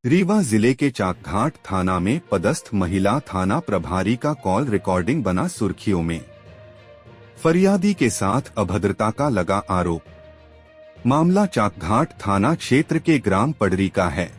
रीवा जिले के चाकघाट थाना में पदस्थ महिला थाना प्रभारी का कॉल रिकॉर्डिंग बना सुर्खियों में। फरियादी के साथ अभद्रता का लगा आरोप। मामला चाकघाट थाना क्षेत्र के ग्राम पडरी का है।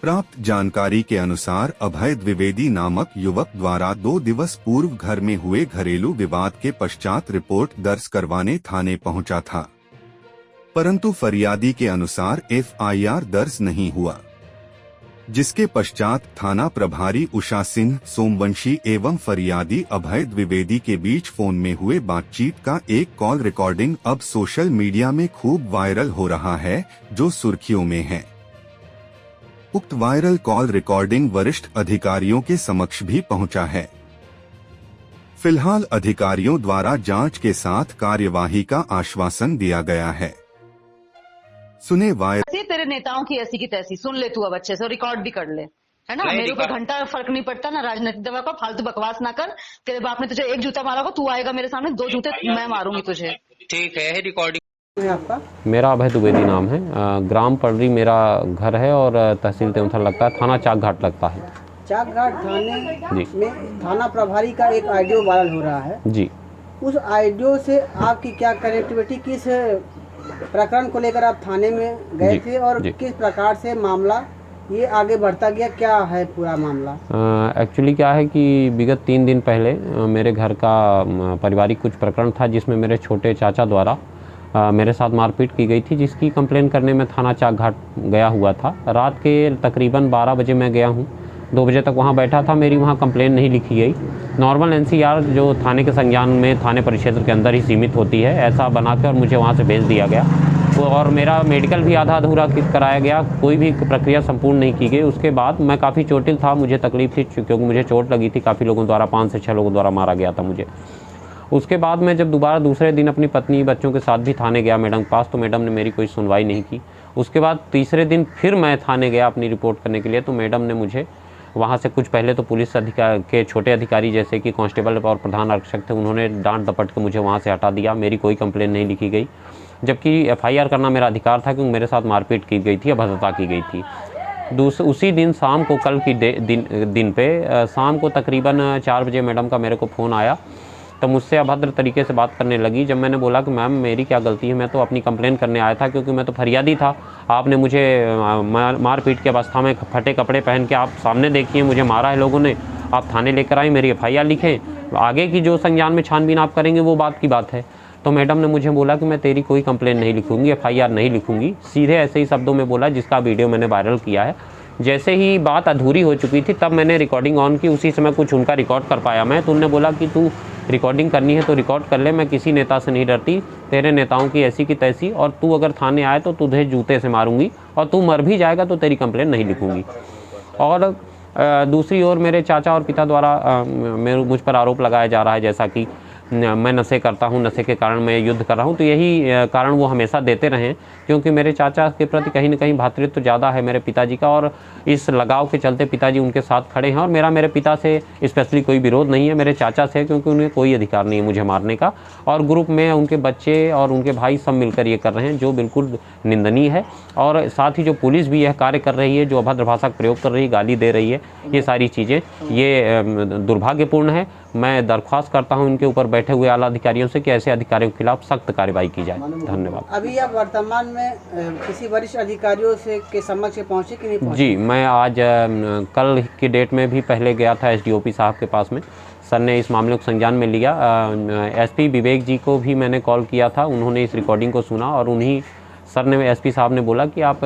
प्राप्त जानकारी के अनुसार अभय द्विवेदी नामक युवक द्वारा 2 दिवस पूर्व घर में हुए घरेलू विवाद के पश्चात रिपोर्ट दर्ज करवाने थाने पहुंचा था, परंतु फरियादी के अनुसार FIR दर्ज नहीं हुआ, जिसके पश्चात थाना प्रभारी उषा सिंह सोमवंशी एवं फरियादी अभय द्विवेदी के बीच फोन में हुए बातचीत का एक कॉल रिकॉर्डिंग अब सोशल मीडिया में खूब वायरल हो रहा है, जो सुर्खियों में है। उक्त वायरल कॉल रिकॉर्डिंग वरिष्ठ अधिकारियों के समक्ष भी पहुंचा है। फिलहाल अधिकारियों द्वारा जांच के साथ कार्यवाही का आश्वासन दिया गया है। सुने वायरल। तेरे नेताओं की ऐसी की तैसी सुन ले तू, अब अच्छे से रिकॉर्ड भी कर ले, है ना। मेरे ऊपर घंटा फर्क नहीं पड़ता ना, राजनीतिक दवा का फालतू बकवास ना कर। तेरे बाप ने तुझे एक जूता मारा होगा, तू आएगा मेरे सामने 2 जूते मैं मारूंगी तुझे। ठीक है, रिकॉर्डिंग आपका? मेरा अभय द्विवेदी नाम है। ग्राम पडरी मेरा घर है और तहसील तेउथर लगता है, थाना चाकघाट लगता है। चाकघाट थाने में थाना प्रभारी का एक ऑडियो वायरल हो रहा है जी। उस ऑडियो से आपकी क्या कनेक्टिविटी, किस प्रकरण को लेकर आप थाने में गए थे और किस प्रकार से मामला ये आगे बढ़ता गया, क्या है पूरा मामला? एक्चुअली क्या है कि विगत 3 दिन पहले मेरे घर का पारिवारिक कुछ प्रकरण था, जिसमें मेरे छोटे चाचा द्वारा मेरे साथ मारपीट की गई थी, जिसकी कंप्लेन करने में थाना चाकघाट गया हुआ था। रात के तकरीबन 12 बजे मैं गया हूँ, 2 बजे तक वहाँ बैठा था। मेरी वहाँ कंप्लेन नहीं लिखी गई। नॉर्मल NCR जो थाने के संज्ञान में थाने परिक्षेत्र के अंदर ही सीमित होती है, ऐसा बना के और मुझे वहाँ से भेज दिया गया। और मेरा मेडिकल भी आधा अधूरा कराया गया, कोई भी प्रक्रिया संपूर्ण नहीं की गई। उसके बाद मैं काफ़ी चोटिल था, मुझे तकलीफ थी क्योंकि मुझे चोट लगी थी, काफ़ी लोगों द्वारा 5 से 6 लोगों द्वारा मारा गया था मुझे। उसके बाद मैं जब दोबारा दूसरे दिन अपनी पत्नी बच्चों के साथ भी थाने गया मैडम के पास, तो मैडम ने मेरी कोई सुनवाई नहीं की। उसके बाद तीसरे दिन फिर मैं थाने गया अपनी रिपोर्ट करने के लिए, तो मैडम ने मुझे वहाँ से कुछ पहले तो पुलिस अधिकारी के छोटे अधिकारी जैसे कि कांस्टेबल और प्रधान आरक्षक थे, उन्होंने डांट डपट के मुझे वहाँ से हटा दिया। मेरी कोई कंप्लेन नहीं लिखी गई, जबकि FIR करना मेरा अधिकार था क्योंकि मेरे साथ मारपीट की गई थी, अभद्रता की गई थी। उसी दिन शाम को, कल की दिन पे शाम को तकरीबन 4 बजे मैडम का मेरे को फ़ोन आया, तो मुझसे अभद्र तरीके से बात करने लगी। जब मैंने बोला कि मैम मेरी क्या गलती है, मैं तो अपनी कंप्लेन करने आया था क्योंकि मैं तो फरियादी था। आपने मुझे मारपीट की अवस्था में फटे कपड़े पहन के आप सामने देखिए, मुझे मारा है लोगों ने, आप थाने लेकर आए, मेरी FIR लिखें, आगे की जो संज्ञान में छानबीन आप करेंगे वो बात की बात है। तो मैडम ने मुझे बोला कि मैं तेरी कोई कंप्लेन नहीं लिखूंगी, FIR नहीं लिखूंगी, सीधे ऐसे ही शब्दों में बोला, जिसका वीडियो मैंने वायरल किया है। जैसे ही बात अधूरी हो चुकी थी तब मैंने रिकॉर्डिंग ऑन की, उसी समय कुछ उनका रिकॉर्ड कर पाया मैं। तो उन्होंने बोला कि तू रिकॉर्डिंग करनी है तो रिकॉर्ड कर ले, मैं किसी नेता से नहीं डरती, तेरे नेताओं की ऐसी की तैसी, और तू अगर थाने आए तो तुझे जूते से मारूंगी, और तू मर भी जाएगा तो तेरी कंप्लेन नहीं लिखूंगी। और दूसरी ओर मेरे चाचा और पिता द्वारा मुझ पर आरोप लगाया जा रहा है जैसा कि मैं नशे करता हूं, नशे के कारण मैं युद्ध कर रहा हूं। तो यही कारण वो हमेशा देते रहे, क्योंकि मेरे चाचा के प्रति कहीं न कहीं भातृत्व ज़्यादा है मेरे पिताजी का, और इस लगाव के चलते पिताजी उनके साथ खड़े हैं। और मेरे पिता से स्पेशली कोई विरोध नहीं है, मेरे चाचा से, क्योंकि उन्हें कोई अधिकार नहीं है मुझे मारने का। और ग्रुप में उनके बच्चे और उनके भाई सब मिलकर ये कर रहे हैं, जो बिल्कुल निंदनीय है। और साथ ही जो पुलिस भी यह कार्य कर रही है, जो अभद्र भाषा का प्रयोग कर रही है, गाली दे रही है, ये सारी चीज़ें ये दुर्भाग्यपूर्ण है। मैं दरख्वास्त करता हूं इनके ऊपर बैठे हुए आला अधिकारियों से कि ऐसे अधिकारियों के खिलाफ सख्त कार्रवाई की जाए। धन्यवाद। अभी आप वर्तमान में किसी वरिष्ठ अधिकारियों से के समक्ष पहुंचे कि नहीं पहुंचे? जी, मैं आज कल की डेट में भी पहले गया था SDOP साहब के पास में। सर ने इस मामले को संज्ञान में लिया। SP विवेक जी को भी मैंने कॉल किया था, उन्होंने इस रिकॉर्डिंग को सुना, और उन्हीं सर ने SP साहब ने बोला कि आप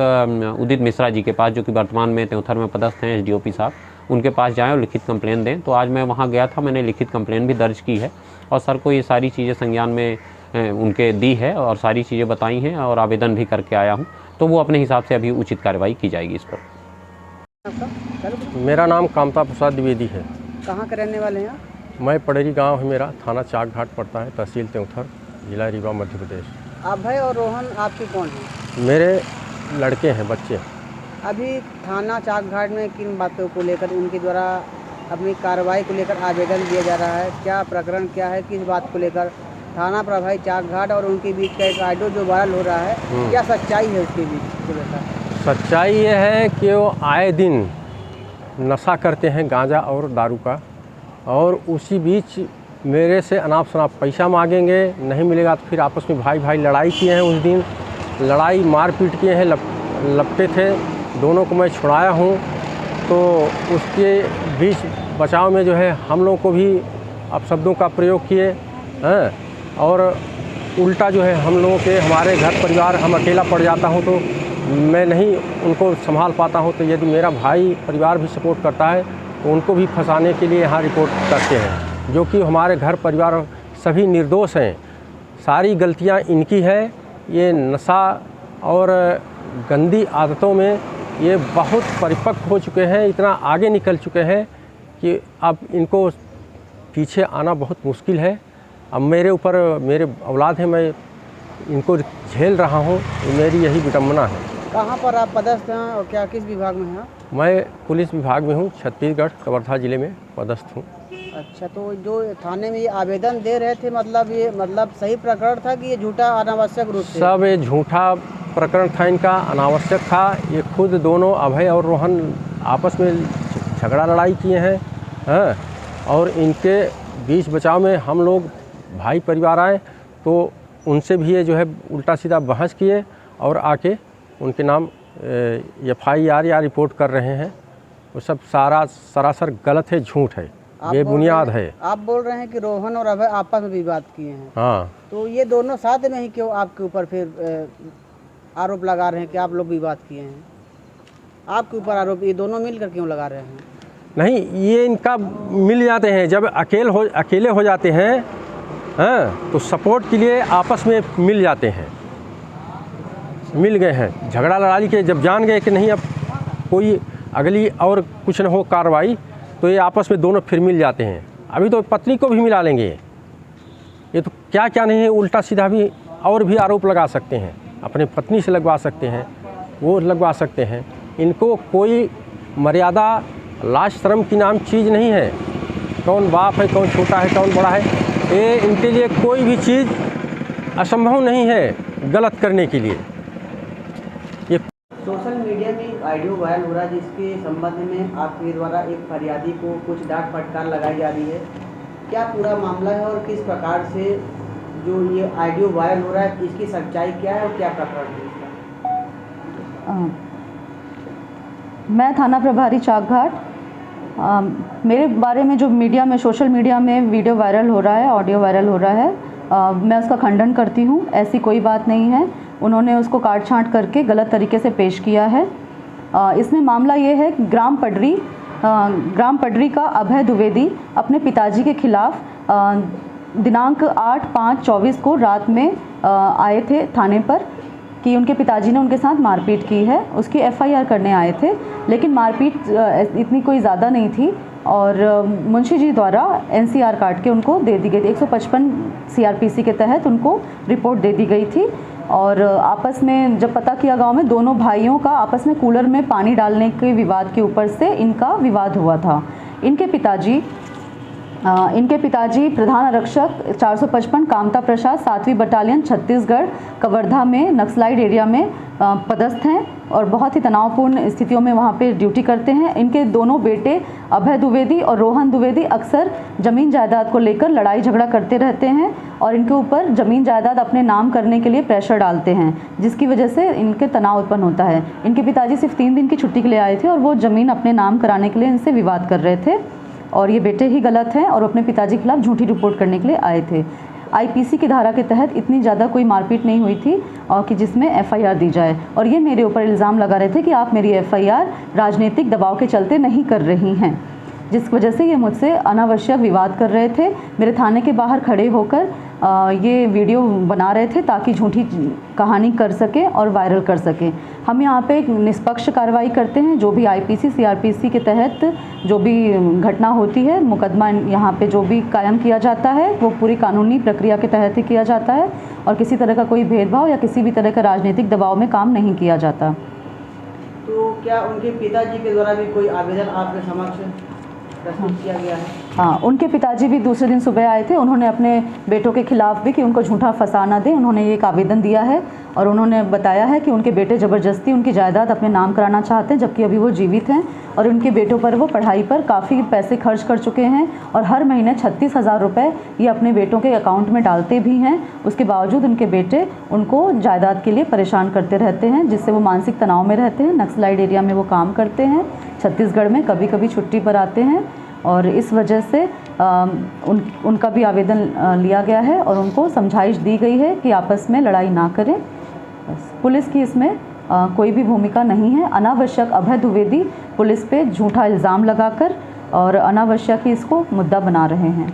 उदित मिश्रा जी के पास, जो कि वर्तमान में तेउथर में पदस्थ हैं SDOP साहब, उनके पास जाएं और लिखित कंप्लेन दें। तो आज मैं वहां गया था, मैंने लिखित कंप्लेन भी दर्ज की है, और सर को ये सारी चीज़ें संज्ञान में उनके दी है और सारी चीज़ें बताई हैं, और आवेदन भी करके आया हूं। तो वो अपने हिसाब से अभी उचित कार्रवाई की जाएगी इस पर। मेरा नाम कामता प्रसाद द्विवेदी है। कहाँ के रहने वाले हैं? मैं पडरी गांव है मेरा, थाना चाकघाट पड़ता है, तहसील तेउथर, जिला रीवा, मध्य प्रदेश। अभय और रोहन आपके कौन हैं? मेरे लड़के हैं, बच्चे। अभी थाना चाकघाट में किन बातों को लेकर उनके द्वारा अपनी कार्रवाई को लेकर आवेदन दिया जा रहा है? क्या प्रकरण क्या है, किस बात को लेकर थाना प्रभारी चाकघाट और उनके बीच का एक ऑडियो जो वायरल हो रहा है, क्या सच्चाई है उसके बीच? सच्चाई ये है कि वो आए दिन नशा करते हैं गांजा और दारू का, और उसी बीच मेरे से अनाप शनाप पैसा मांगेंगे, नहीं मिलेगा तो फिर आपस में भाई भाई लड़ाई किए हैं। उस दिन लड़ाई मारपीट किए हैं, लपटे थे, दोनों को मैं छुड़ाया हूँ। तो उसके बीच बचाव में जो है हम लोगों को भी अपशब्दों का प्रयोग किए हैं, और उल्टा जो है हम लोगों के हमारे घर परिवार, हम अकेला पड़ जाता हूँ तो मैं नहीं उनको संभाल पाता हूँ, तो यदि मेरा भाई परिवार भी सपोर्ट करता है तो उनको भी फंसाने के लिए यहाँ रिपोर्ट करते हैं, जो कि हमारे घर परिवार सभी निर्दोष हैं। सारी गलतियाँ इनकी है। ये नशा और गंदी आदतों में ये बहुत परिपक्व हो चुके हैं, इतना आगे निकल चुके हैं कि अब इनको पीछे आना बहुत मुश्किल है। अब मेरे ऊपर मेरे औलाद हैं, मैं इनको झेल रहा हूँ, मेरी यही विडम्बना है। कहाँ पर आप पदस्थ हैं और क्या किस विभाग में हैं? मैं पुलिस विभाग में हूँ, छत्तीसगढ़ कवर्धा जिले में पदस्थ हूँ। अच्छा, तो जो थाने में ये आवेदन दे रहे थे, मतलब ये सही प्रकरण था कि ये झूठा अनावश्यक रूप से? सब ये झूठा प्रकरण था इनका, अनावश्यक था। ये खुद दोनों अभय और रोहन आपस में झगड़ा लड़ाई किए हैं, हाँ, और इनके बीच बचाव में हम लोग भाई परिवार आए तो उनसे भी ये जो है उल्टा सीधा बहस किए और आके उनके नाम FIR या रिपोर्ट कर रहे हैं। वो सब सारा सरासर गलत है, झूठ है, बेबुनियाद है। आप बोल रहे हैं कि रोहन और अभय आपस में विवाद किए हैं? हाँ। तो ये दोनों साथ में ही क्यों आपके ऊपर फिर आरोप लगा रहे हैं कि आप लोग विवाद किए हैं? आपके ऊपर आरोप ये दोनों मिलकर क्यों लगा रहे हैं? नहीं, ये इनका मिल जाते हैं, जब अकेले हो जाते हैं, हाँ, तो सपोर्ट के लिए आपस में मिल जाते हैं, मिल गए हैं। झगड़ा लड़ाई के जब जान गए कि नहीं अब कोई अगली और कुछ न हो कार्रवाई, तो ये आपस में दोनों फिर मिल जाते हैं। अभी तो पत्नी को भी मिला लेंगे। ये तो क्या क्या नहीं है, उल्टा सीधा भी और भी आरोप लगा सकते हैं, अपने पत्नी से लगवा सकते हैं, वो लगवा सकते हैं। इनको कोई मर्यादा, लाज शर्म की नाम चीज़ नहीं है। कौन बाप है, कौन छोटा है, कौन बड़ा है, ये इनके लिए कोई भी चीज़ असंभव नहीं है गलत करने के लिए। ये सोशल मीडिया में ऑडियो वायरल हो रहा है जिसके संबंध में आपके द्वारा एक फरियादी को कुछ डांट फटकार लगाई जा रही है, क्या पूरा मामला है और किस प्रकार से जो ये ऑडियो वायरल हो रहा है इसकी सच्चाई क्या है और क्या प्रकरण है इसका? मैं थाना प्रभारी चाकघाट, मेरे बारे में जो मीडिया में, सोशल मीडिया में वीडियो वायरल हो रहा है, ऑडियो वायरल हो रहा है, मैं उसका खंडन करती हूँ। ऐसी कोई बात नहीं है। उन्होंने उसको काट छांट करके गलत तरीके से पेश किया है। इसमें मामला ये है कि ग्राम ग्राम पडरी का अभय द्विवेदी अपने पिताजी के खिलाफ दिनांक 8/5/24 को रात में आए थे थाने पर कि उनके पिताजी ने उनके साथ मारपीट की है। उसकी FIR करने आए थे, लेकिन मारपीट इतनी कोई ज़्यादा नहीं थी और मुंशी जी द्वारा NCR काट के उनको दे दी गई थी। 155 CRPC के तहत उनको रिपोर्ट दे दी गई थी। और आपस में जब पता किया गांव में, दोनों भाइयों का आपस में कूलर में पानी डालने के विवाद के ऊपर से इनका विवाद हुआ था। इनके पिताजी प्रधान आरक्षक 455 कामता प्रसाद 7वीं बटालियन छत्तीसगढ़ कवर्धा में नक्सलाइट एरिया में पदस्थ हैं और बहुत ही तनावपूर्ण स्थितियों में वहाँ पे ड्यूटी करते हैं। इनके दोनों बेटे अभय द्विवेदी और रोहन द्विवेदी अक्सर ज़मीन जायदाद को लेकर लड़ाई झगड़ा करते रहते हैं और इनके ऊपर ज़मीन जायदाद अपने नाम करने के लिए प्रेशर डालते हैं, जिसकी वजह से इनके तनाव उत्पन्न होता है। इनके पिताजी सिर्फ 3 दिन की छुट्टी के लिए आए थे और वो ज़मीन अपने नाम कराने के लिए इनसे विवाद कर रहे थे और ये बेटे ही गलत हैं और अपने पिताजी के खिलाफ झूठी रिपोर्ट करने के लिए आए थे। IPC की धारा के तहत इतनी ज़्यादा कोई मारपीट नहीं हुई थी और कि जिसमें FIR दी जाए, और ये मेरे ऊपर इल्ज़ाम लगा रहे थे कि आप मेरी FIR राजनीतिक दबाव के चलते नहीं कर रही हैं, जिस वजह से ये मुझसे अनावश्यक विवाद कर रहे थे। मेरे थाने के बाहर खड़े होकर ये वीडियो बना रहे थे ताकि झूठी कहानी कर सकें और वायरल कर सकें। हम यहाँ पे निष्पक्ष कार्रवाई करते हैं। जो भी IPC CRPC के तहत जो भी घटना होती है, मुकदमा यहाँ पे जो भी कायम किया जाता है वो पूरी कानूनी प्रक्रिया के तहत ही किया जाता है और किसी तरह का कोई भेदभाव या किसी भी तरह का राजनीतिक दबाव में काम नहीं किया जाता। तो क्या उनके पिताजी के द्वारा भी कोई आवेदन आपके समक्ष प्रस्तुत किया गया है? हाँ, उनके पिताजी भी दूसरे दिन सुबह आए थे। उन्होंने अपने बेटों के खिलाफ भी कि उनको झूठा फंसा ना दे, उन्होंने एक आवेदन दिया है और उन्होंने बताया है कि उनके बेटे ज़बरदस्ती उनकी जायदाद अपने नाम कराना चाहते हैं, जबकि अभी वो जीवित हैं और उनके बेटों पर वो पढ़ाई पर काफ़ी पैसे खर्च कर चुके हैं और हर महीने 36,000 रुपये ये अपने बेटों के अकाउंट में डालते भी हैं। उसके बावजूद उनके बेटे उनको जायदाद के लिए परेशान करते रहते हैं, जिससे वो मानसिक तनाव में रहते हैं। नक्सलाइट एरिया में वो काम करते हैं, छत्तीसगढ़ में कभी कभी छुट्टी पर आते हैं और इस वजह से उनका भी आवेदन लिया गया है और उनको समझाइश दी गई है कि आपस में लड़ाई ना करें। पुलिस की इसमें कोई भी भूमिका नहीं है। अनावश्यक अभय द्विवेदी पुलिस पे झूठा इल्ज़ाम लगाकर और अनावश्यक ही इसको मुद्दा बना रहे हैं।